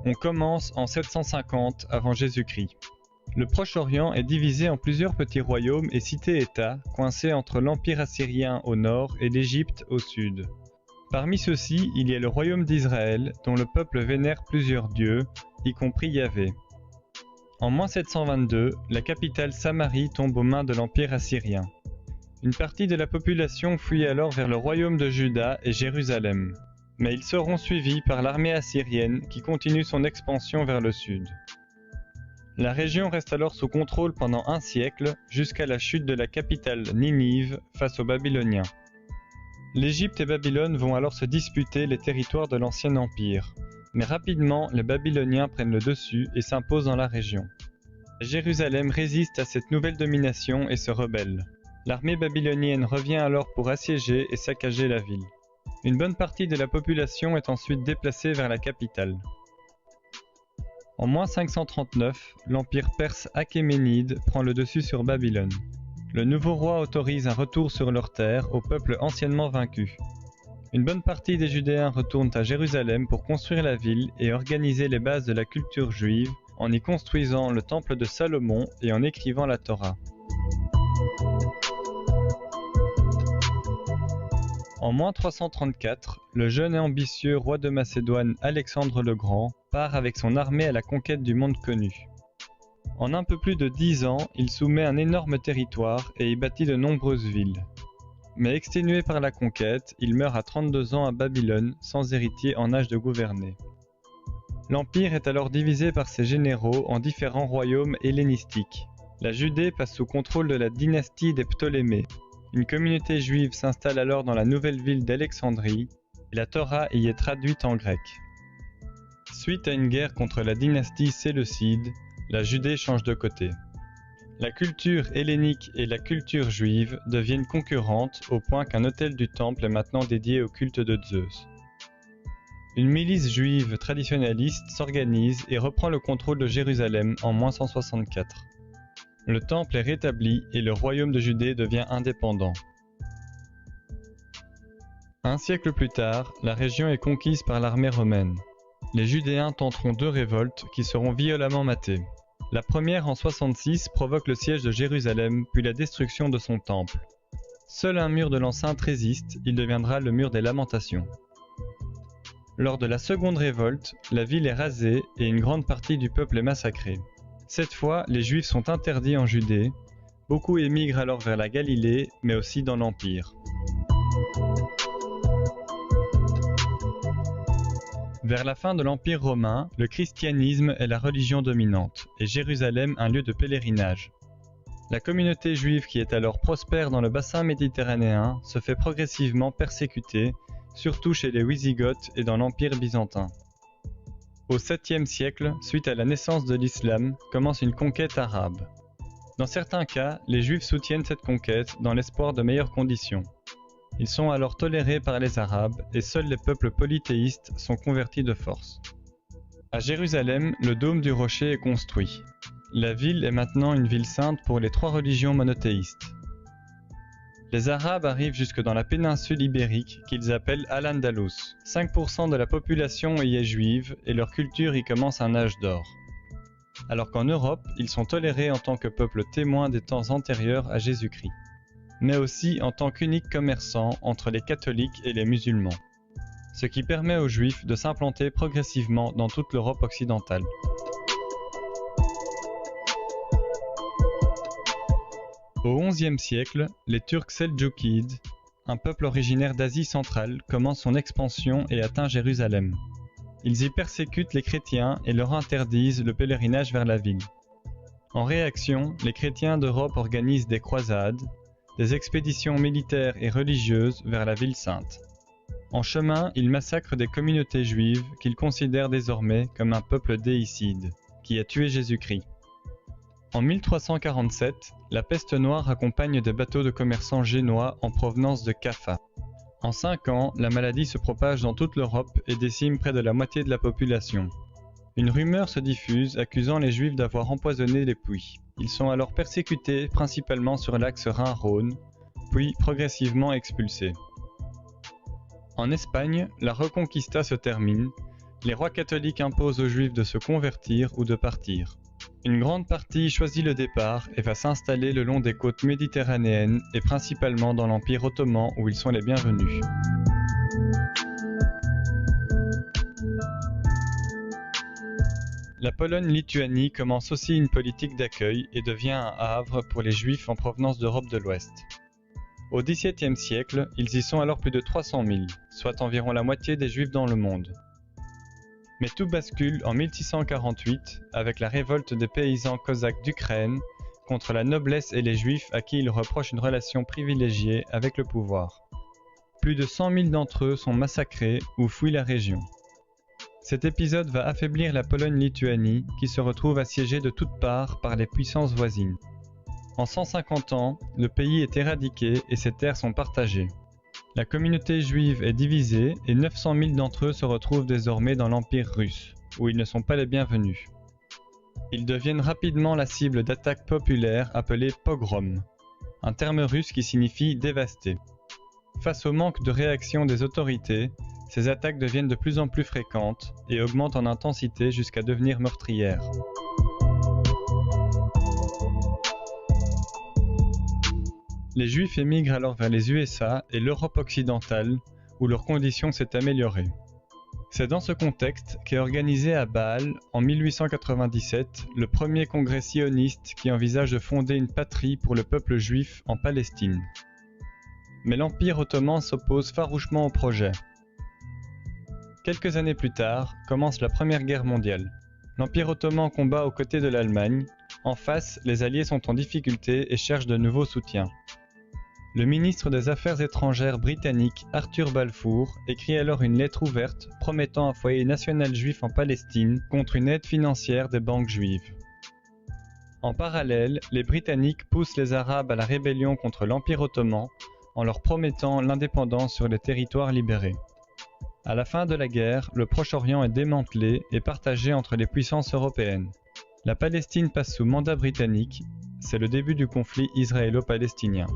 On commence en 750 avant Jésus-Christ. Le Proche-Orient est divisé en plusieurs petits royaumes et cités-États, coincés entre l'Empire assyrien au nord et l'Égypte au sud. Parmi ceux-ci, il y a le royaume d'Israël, dont le peuple vénère plusieurs dieux, y compris Yahvé. En moins 722, la capitale Samarie tombe aux mains de l'Empire assyrien. Une partie de la population fuit alors vers le royaume de Juda et Jérusalem. Mais ils seront suivis par l'armée assyrienne qui continue son expansion vers le sud. La région reste alors sous contrôle pendant un siècle, jusqu'à la chute de la capitale Ninive face aux Babyloniens. L'Égypte et Babylone vont alors se disputer les territoires de l'ancien empire, mais rapidement les Babyloniens prennent le dessus et s'imposent dans la région. Jérusalem résiste à cette nouvelle domination et se rebelle. L'armée babylonienne revient alors pour assiéger et saccager la ville. Une bonne partie de la population est ensuite déplacée vers la capitale. En moins 539, l'empire perse achéménide prend le dessus sur Babylone. Le nouveau roi autorise un retour sur leurs terres au peuple anciennement vaincu. Une bonne partie des Judéens retournent à Jérusalem pour construire la ville et organiser les bases de la culture juive en y construisant le temple de Salomon et en écrivant la Torah. En moins 334, le jeune et ambitieux roi de Macédoine Alexandre le Grand part avec son armée à la conquête du monde connu. En un peu plus de 10 ans, il soumet un énorme territoire et y bâtit de nombreuses villes. Mais exténué par la conquête, il meurt à 32 ans à Babylone, sans héritier en âge de gouverner. L'empire est alors divisé par ses généraux en différents royaumes hellénistiques. La Judée passe sous contrôle de la dynastie des Ptolémées. Une communauté juive s'installe alors dans la nouvelle ville d'Alexandrie, et la Torah y est traduite en grec. Suite à une guerre contre la dynastie séleucide, la Judée change de côté. La culture hellénique et la culture juive deviennent concurrentes au point qu'un autel du temple est maintenant dédié au culte de Zeus. Une milice juive traditionnaliste s'organise et reprend le contrôle de Jérusalem en moins 164. Le temple est rétabli et le royaume de Judée devient indépendant. Un siècle plus tard, la région est conquise par l'armée romaine. Les Judéens tenteront 2 révoltes qui seront violemment matées. La première en 66 provoque le siège de Jérusalem puis la destruction de son temple. Seul un mur de l'enceinte résiste, il deviendra le mur des Lamentations. Lors de la seconde révolte, la ville est rasée et une grande partie du peuple est massacrée. Cette fois, les Juifs sont interdits en Judée. Beaucoup émigrent alors vers la Galilée, mais aussi dans l'Empire. Vers la fin de l'Empire romain, le christianisme est la religion dominante, et Jérusalem un lieu de pèlerinage. La communauté juive qui est alors prospère dans le bassin méditerranéen se fait progressivement persécuter, surtout chez les Wisigoths et dans l'Empire byzantin. Au 7e siècle, suite à la naissance de l'islam, commence une conquête arabe. Dans certains cas, les Juifs soutiennent cette conquête dans l'espoir de meilleures conditions. Ils sont alors tolérés par les Arabes et seuls les peuples polythéistes sont convertis de force. À Jérusalem, le dôme du rocher est construit. La ville est maintenant une ville sainte pour les 3 religions monothéistes. Les Arabes arrivent jusque dans la péninsule ibérique qu'ils appellent Al-Andalus. 5% de la population y est juive et leur culture y commence un âge d'or. Alors qu'en Europe, ils sont tolérés en tant que peuple témoin des temps antérieurs à Jésus-Christ, mais aussi en tant qu'unique commerçant entre les catholiques et les musulmans, ce qui permet aux Juifs de s'implanter progressivement dans toute l'Europe occidentale. Au XIe siècle, les Turcs seldjoukides, un peuple originaire d'Asie centrale, commencent son expansion et atteint Jérusalem. Ils y persécutent les chrétiens et leur interdisent le pèlerinage vers la ville. En réaction, les chrétiens d'Europe organisent des croisades, des expéditions militaires et religieuses vers la ville sainte. En chemin, ils massacrent des communautés juives qu'ils considèrent désormais comme un peuple déicide, qui a tué Jésus-Christ. En 1347, la peste noire accompagne des bateaux de commerçants génois en provenance de Kaffa. En 5 ans, la maladie se propage dans toute l'Europe et décime près de la moitié de la population. Une rumeur se diffuse accusant les Juifs d'avoir empoisonné les puits. Ils sont alors persécutés principalement sur l'axe Rhin-Rhône, puis progressivement expulsés. En Espagne, la Reconquista se termine, Les rois catholiques imposent aux Juifs de se convertir ou de partir. Une grande partie choisit le départ et va s'installer le long des côtes méditerranéennes et principalement dans l'Empire ottoman où ils sont les bienvenus. La Pologne-Lituanie commence aussi une politique d'accueil et devient un havre pour les Juifs en provenance d'Europe de l'Ouest. Au XVIIe siècle, ils y sont alors plus de 300 000, soit environ la moitié des Juifs dans le monde. Mais tout bascule en 1648 avec la révolte des paysans cosaques d'Ukraine contre la noblesse et les Juifs à qui ils reprochent une relation privilégiée avec le pouvoir. Plus de 100 000 d'entre eux sont massacrés ou fuient la région. Cet épisode va affaiblir la Pologne-Lituanie qui se retrouve assiégée de toutes parts par les puissances voisines. En 150 ans, le pays est éradiqué et ses terres sont partagées. La communauté juive est divisée et 900 000 d'entre eux se retrouvent désormais dans l'Empire russe, où ils ne sont pas les bienvenus. Ils deviennent rapidement la cible d'attaques populaires appelées pogroms, un terme russe qui signifie dévaster. Face au manque de réaction des autorités, ces attaques deviennent de plus en plus fréquentes et augmentent en intensité jusqu'à devenir meurtrières. Les Juifs émigrent alors vers les USA et l'Europe occidentale, où leur condition s'est améliorée. C'est dans ce contexte qu'est organisé à Bâle, en 1897, le premier congrès sioniste qui envisage de fonder une patrie pour le peuple juif en Palestine. Mais l'Empire ottoman s'oppose farouchement au projet. Quelques années plus tard, commence la Première Guerre mondiale. L'Empire ottoman combat aux côtés de l'Allemagne. En face, les Alliés sont en difficulté et cherchent de nouveaux soutiens. Le ministre des Affaires étrangères britannique Arthur Balfour écrit alors une lettre ouverte promettant un foyer national juif en Palestine contre une aide financière des banques juives. En parallèle, les Britanniques poussent les Arabes à la rébellion contre l'Empire ottoman en leur promettant l'indépendance sur les territoires libérés. À la fin de la guerre, le Proche-Orient est démantelé et partagé entre les puissances européennes. La Palestine passe sous mandat britannique, c'est le début du conflit israélo-palestinien.